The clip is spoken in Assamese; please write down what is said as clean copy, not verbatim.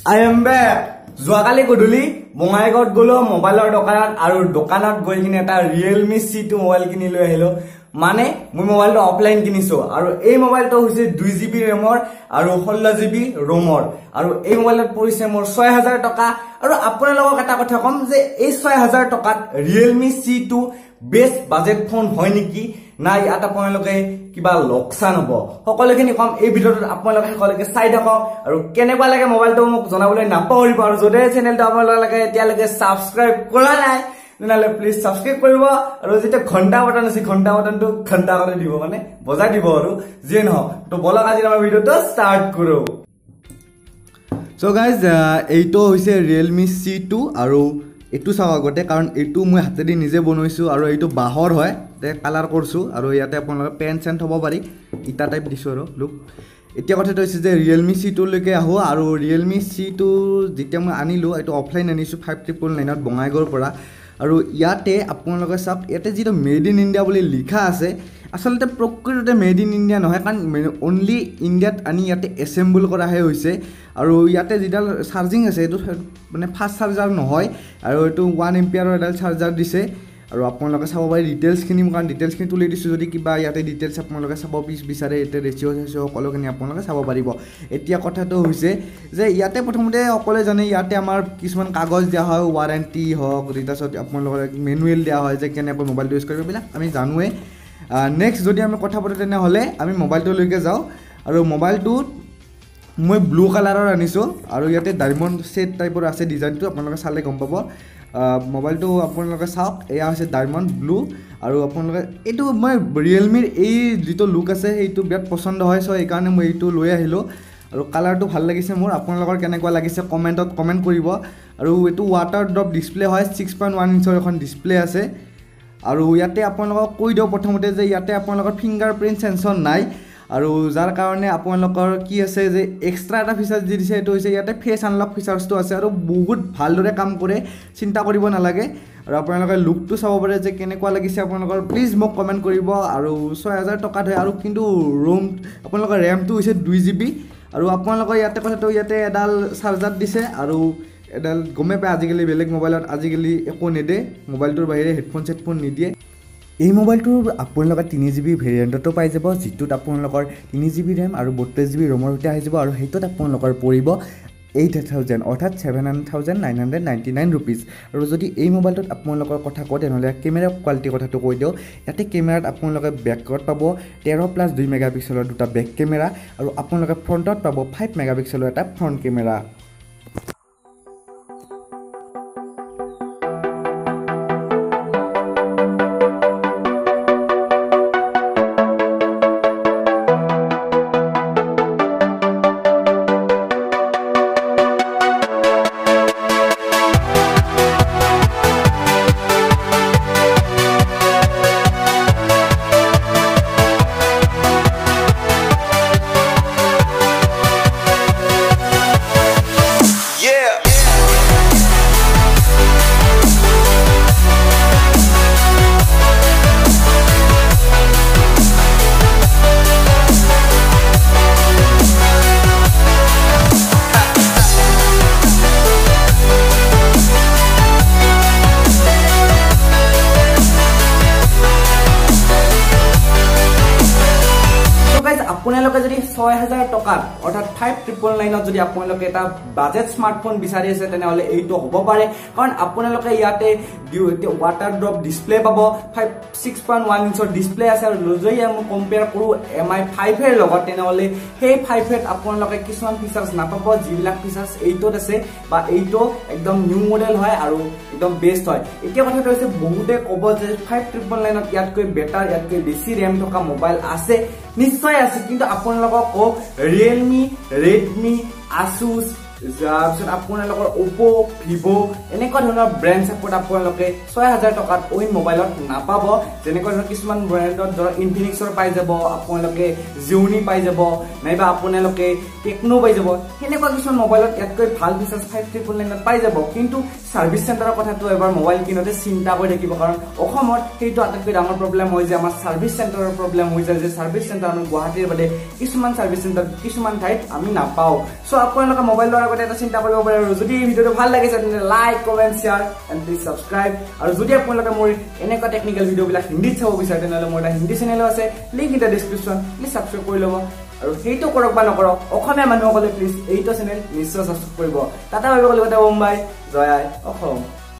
I am back. যোৱাকালি গধূলি বঙাইগাঁৱত গলো মোবাইলৰ দোকানত আৰু দোকানত গৈ কিনে এটা Realme C2 মোবাইল কিনি লৈ আহিলো মানে মই মোবাইলটো অফলাইন কিনিছো আৰু এই মোবাইলটো হৈছে 2GB RAM আৰু 16GB ROM আৰু এই মোবাইলত পৰিছে মোৰ 6000 টকা আৰু আপোনালোকক এটা কথা কম যে এই 6000 টকাত Realme C2 best budget phone হয় নেকি নাই এটা আপোনালোকে কিবা লোকসান হ'ব সকলোখিনি কম এই ভিডিওত আপোনালোকে সকলোকে চাই থাকক আৰু কেনেকুৱা লাগে মোবাইলটো মোক জনাবলৈ নাপাহৰিব আৰু যদি চেনেলটো আপোনালোকে এতিয়ালৈকে সাবস্ক্ৰাইব কৰা নাই তেনালে প্লিজ সাবস্ক্ৰাইব কৰিব আৰু যেটা ঘণ্টা বটন আছে ঘণ্টা বটনটো ঘণ্টা কৰি দিব মানে বজাই দিব আৰু যে নহক তো বলক আজি আমাৰ ভিডিওটো স্টাৰ্ট কৰো সো গাইজ এইটো হৈছে Realme C2 আৰু এটু চাও আগতে কাৰণ এটু মই হাতেদি নিজে বনাইছো আৰু এইটো বাহৰ হয় তে কালাৰ কৰছো আৰু ইয়াতে আপোনালোকে পেন সেন্ট হ'ব পাৰি ইটা টাইপ দিছো আৰু লুক এতিয়া কথাটো হৈছে যে Realme C2 লৈকে আহো আৰু Realme C2 যেতিয়া মই আনিলো এটো অফলাইন আনিছো 5999 ত বঙাইগাঁৱৰ পৰা আৰু ইয়াতে আপোনালোকে সব ইয়াতে যেটো মেড ইন ইন্ডিয়া বুলি লিখা আছে আসলতে প্ৰকৃততে মেড ইন ইন্ডিয়া নহয় কাৰণ অনলি ইন্ডিয়াত আনি ইয়াতে এসেম্বল কৰা হে হৈছে আৰু ইয়াতে যিডাল চাৰ্জিং আছে এটো মানে ফাষ্ট চাৰ্জাৰ নহয় আৰু এটো 1 এম্পিয়াৰৰ এডাল চাৰ্জাৰ দিছে আৰু আপোনালোকে চাব পাৰি ডিটেইলছ খিনি কাৰণ ডিটেইলছ খিনি তুলি দিছো যদি কিবা ইয়াতে ডিটেইলছ আপোনালোকে চাব বিচাৰে এতে ৰেচিও সকলোখিনি আপোনালোকে চাব পাৰিব এতিয়া কথাটো হৈছে যে ইয়াতে প্ৰথমতে অকলে জানে ইয়াতে আমাৰ কিছুমান কাগজ দিয়া হয় ওয়াৰেন্টি হওক ৰিটাছত আপোনালোকৰ মেনুৱেল দিয়া হয় যে কেনেকৈ মোবাইলটো ইউজ কৰিব বিলা আমি জানোৱে নেক্সট যদি আমি কথা পাতো তেনে হলে আমি মোবাইলটো লৈকে যাও আৰু মোবাইলটো মই ব্লু কালাৰৰ আনিছো আৰু ইয়াতে ডায়মণ্ড সেট টাইপৰ আছে ডিজাইনটো আপোনালোকে চালে গম পাব মোবাইলটো আপোনালোকে চাওক এয়া হৈছে ডায়মণ্ড ব্লু আৰু আপোনালোকে এটো মই Realme এই যেটো লুক আছে এইটো বিৰাট পছন্দ হয় সো এই কাৰণে মই এইটো লৈ আহিলো আৰু কালাৰটো ভাল লাগিছে মোৰ আপোনালোকৰ কেনেকুৱা লাগিছে কমেন্টত কমেন্ট কৰিব আৰু এটো ওয়াটাৰ ড্ৰপ ডিসপ্লে হয় 6.1 ইঞ্চৰ এখন ডিসপ্লে আছে আৰু ইয়াতে আপোনালোকক কৈ দিও প্ৰথমতে যে ইয়াতে আপোনালোকৰ ফিংগাৰপ্ৰিন্ট সেন্সৰ নাই আৰু যাৰ কাৰণে আপোনালোকৰ কি আছে যে এক্সট্ৰা এটা ফিচাৰ দি দিছে এটো হৈছে ইয়াতে ফেস আনলক ফিচাৰছটো আছে আৰু বহুত ভালদৰে কাম কৰে চিন্তা কৰিব নালাগে আৰু আপোনালোকে লুকটো চাব পাৰে যে কেনেকুৱা লাগিছে আপোনালোকৰ প্লিজ মোক কমেন্ট কৰিব আৰু 6000 টকা হয় আৰু কিন্তু ROM আপোনালোকৰ RAM টো হৈছে 2GB আৰু আপোনালোকৰ ইয়াতে কথাটো ইয়াতে এডাল চাৰ্জাৰ দিছে আৰু এডাল গমে পায় আজিকালি বেলেগ মোবাইলত আজিকালি একো নেদে মোবাইলটোৰ বাহিৰে হেডফোন সেটফোন নিদিয়ে এই মোবাইলটোৰ আপোনালোকৰ 3GB ভেৰিয়েণ্টটো পাই যাব যেটোত আপোনালোকৰ 3GB RAM আৰু 32GB ROM ৰ আহি যাব আৰু হেইটোত আপোনালোকৰ পৰিব 8000 অৰ্থাৎ 7999 रुपीस আৰু যদি এই মোবাইলটোত আপোনালোকৰ কথা কয় তেনেহলে ক্যামেৰা কোৱালিটি কথাটো কৈ দিও ইয়াতে ক্যামেৰাত আপোনালোকে ব্যাকৱাৰ্ড পাব 13+2 মেগাপিক্সেলৰ দুটা ব্যাক ক্যামেৰা আৰু আপোনালোকে ফ্ৰণ্টত পাব 5 মেগাপিক্সেলৰ এটা ফ্ৰণ্ট ক্যামেৰা আপোনালোকে যদি 6000 টকা অৰ্থাৎ 5999 যদি আপোনালোকে এটা বাজেট স্মাৰ্টফোন বিচাৰি আছে তেনেহলে এইটো হ'ব পাৰে কাৰণ আপোনালোকে ইয়াতে ওয়াটাৰ ড্ৰপ ডিসপ্লে পাব 6.1 ইঞ্চৰ ডিসপ্লে আছে আৰু যদি আমি কম্পেয়াৰ কৰো MI 5 এৰ লগত তেনেহলে সেই 5 এত আপোনালোকে কিছুমান ফিচাৰ্স নাপাব যিবিলাক ফিচাৰ্স এইটোত আছে বা এইটো একদম নিউ মডেল হয় আৰু একদম বেস্ট হয় এতিয়া কথাটো হৈছে বহুতে ক'ব যে 5999 ত ইয়াতকৈ বেটাৰ ইয়াতকৈ বেছি RAM থকা মোবাইল আছে নিশ্চয় আছে কিন্তু আপোনালোকক Realme Redmi Asus যাৰছত আপোনালোকৰ Oppo Vivo এনেকুৱা ধৰণৰ ব্ৰ্যান্ড সাপোৰ্ট আপোনালোকে 6000 টকাত ওই মোবাইলত নাপাব যেনেকৈ কিছুমান ব্ৰ্যান্ডত ধৰ Infinixৰ পাই যাব আপোনালোকে Xiaomi পাই যাব নাইবা আপোনালোকে Tecno পাই যাব এনেকুৱা কিছুমান মোবাইলত ইয়াতকৈ ভাল ফিচাৰ্স 5999 পাই যাব কিন্তু সাৰ্ভিস সেন্টাৰৰ কথাটো এবাৰ মোবাইল কিনতে চিন্তা কৰি থাকিব কাৰণ অসমত সেইটো আটাইতকৈ ডাঙৰ প্ৰবলেম হয় যে আমাৰ সাৰ্ভিস সেন্টাৰৰ প্ৰবলেম হৈ যায় যে সাৰ্ভিস সেন্টাৰ আমি গুৱাহাটীৰ বাদে কিছুমান সাৰ্ভিস সেন্টাৰ কিছুমান ঠাইত আমি নাপাও সো আপোনালোকে মোবাইলৰ আগতে এটা চিন্তা কৰিব পাৰে আৰু যদি এই ভিডিওটো ভাল লাগিছে তেন্তে like comment share and please subscribe আৰু যদি আপোনালোকে মোৰ এনেকুৱা টেকনিক্যাল ভিডিওবিলাক হিন্দীত চাব বিচাৰে তেন্তে মোৰ এটা হিন্দী চেনেল আছে link in the description please subscribe কৰি ল'ব আৰু সেইটো কৰক বা নকৰক অসমীয়া মানুহসকলে প্লিজ এইটো চেনেল নিশ্চয় সাবস্ক্ৰাইব কৰিব টাটা বাই বাই মুম্বাই জয় আই অসম